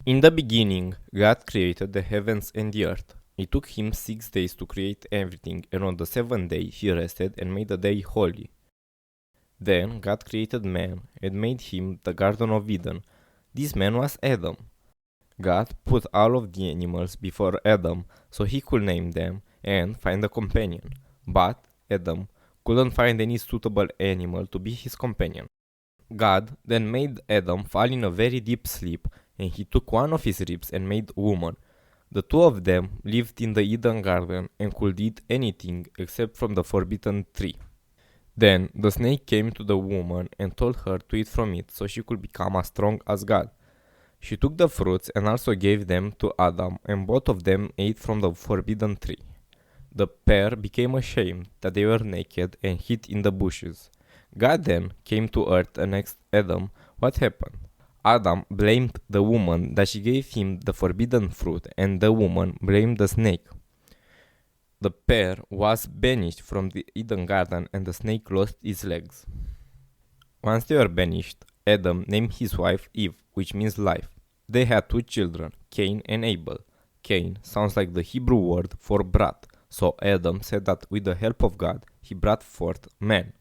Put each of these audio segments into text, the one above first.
In the beginning, God created the heavens and the earth. It took him 6 days to create everything, and on the seventh day he rested and made the day holy. Then God created man and made him the Garden of Eden. This man was Adam. God put all of the animals before Adam so he could name them and find a companion. But Adam couldn't find any suitable animal to be his companion. God then made Adam fall in a very deep sleep, and he took one of his ribs and made woman. The two of them lived in the Eden garden and could eat anything except from the forbidden tree. Then the snake came to the woman and told her to eat from it so she could become as strong as God. She took the fruits and also gave them to Adam, and both of them ate from the forbidden tree. The pair became ashamed that they were naked and hid in the bushes. God then came to earth and asked Adam what happened. Adam blamed the woman that she gave him the forbidden fruit, and the woman blamed the snake. The pair was banished from the Eden garden, and the snake lost its legs. Once they were banished, Adam named his wife Eve, which means life. They had 2 children, Cain and Abel. Cain sounds like the Hebrew word for brat, so Adam said that with the help of God, he brought forth man.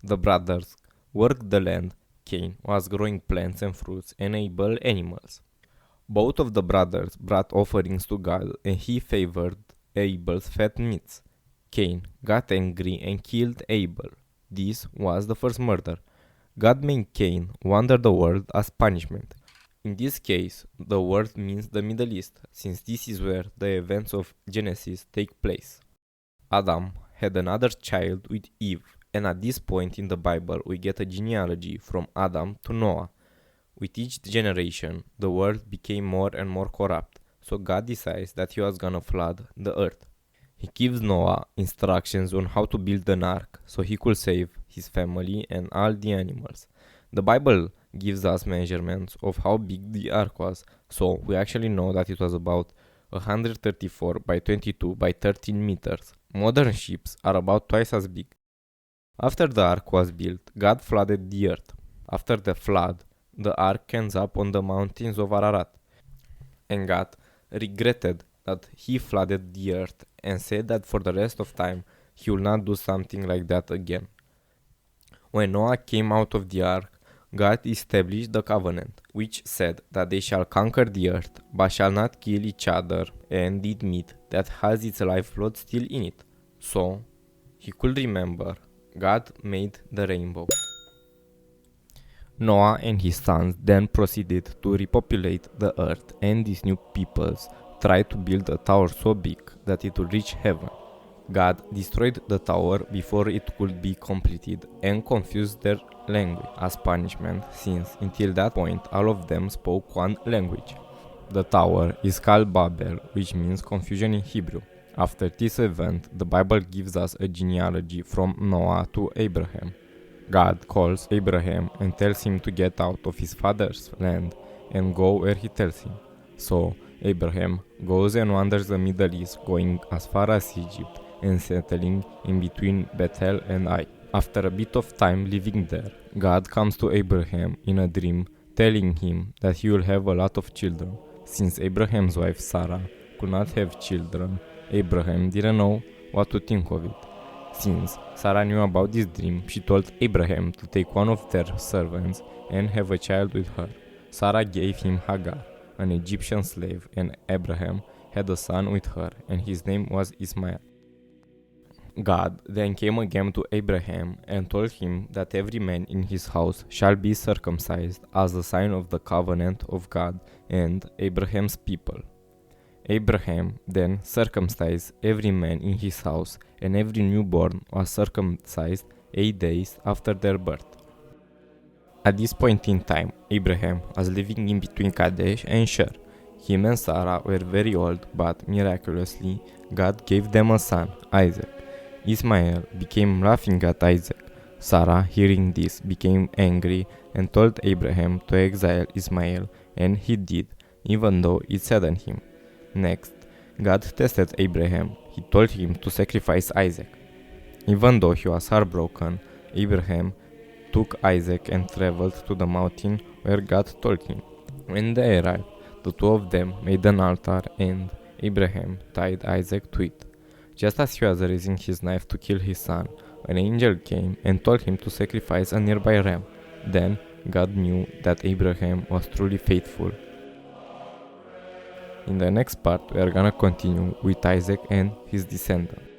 The brothers worked the land. Cain was growing plants and fruits, and Abel animals. Both of the brothers brought offerings to God, and he favored Abel's fat meats. Cain got angry and killed Abel. This was the first murder. God made Cain wander the world as punishment. In this case, the word means the Middle East, since this is where the events of Genesis take place. Adam had another child with Eve, and at this point in the Bible we get a genealogy from Adam to Noah. With each generation, the world became more and more corrupt, so God decides that he was gonna flood the earth. He gives Noah instructions on how to build an ark so he could save his family and all the animals. The Bible gives us measurements of how big the ark was, so we actually know that it was about 134 by 22 by 13 meters. Modern ships are about twice as big. After the ark was built, God flooded the earth. After the flood, the ark ends up on the mountains of Ararat. And God regretted that he flooded the earth and said that for the rest of time he will not do something like that again. When Noah came out of the ark, God established the covenant, which said that they shall conquer the earth, but shall not kill each other and eat meat that has its lifeblood still in it. So he could remember God made the rainbow. Noah and his sons then proceeded to repopulate the earth, and these new peoples tried to build a tower so big that it would reach heaven. God destroyed the tower before it could be completed and confused their language as punishment, since until that point all of them spoke one language. The tower is called Babel, which means confusion in Hebrew. After this event, the Bible gives us a genealogy from Noah to Abraham. God calls Abraham and tells him to get out of his father's land and go where he tells him. So Abraham goes and wanders the Middle East, going as far as Egypt and settling in between Bethel and Ai. After a bit of time living there, God comes to Abraham in a dream, telling him that he will have a lot of children. Since Abraham's wife Sarah could not have children, Abraham didn't know what to think of it. Since Sarah knew about this dream, she told Abraham to take one of their servants and have a child with her. Sarah gave him Hagar, an Egyptian slave, and Abraham had a son with her, and his name was Ismail. God then came again to Abraham and told him that every man in his house shall be circumcised as a sign of the covenant of God and Abraham's people. Abraham then circumcised every man in his house, and every newborn was circumcised 8 days after their birth. At this point in time, Abraham was living in between Kadesh and Shur. Him and Sarah were very old, but miraculously, God gave them a son, Isaac. Ismael became laughing at Isaac. Sarah, hearing this, became angry and told Abraham to exile Ismael, and he did, even though it saddened him. Next, God tested Abraham. He told him to sacrifice Isaac. Even though he was heartbroken, Abraham took Isaac and traveled to the mountain where God told him. When they arrived, The two of them made an altar and Abraham tied Isaac to it. Just as he was raising his knife to kill his son, an angel came and told him to sacrifice a nearby ram. Then God knew that Abraham was truly faithful. In the next part, we are gonna continue with Isaac and his descendant.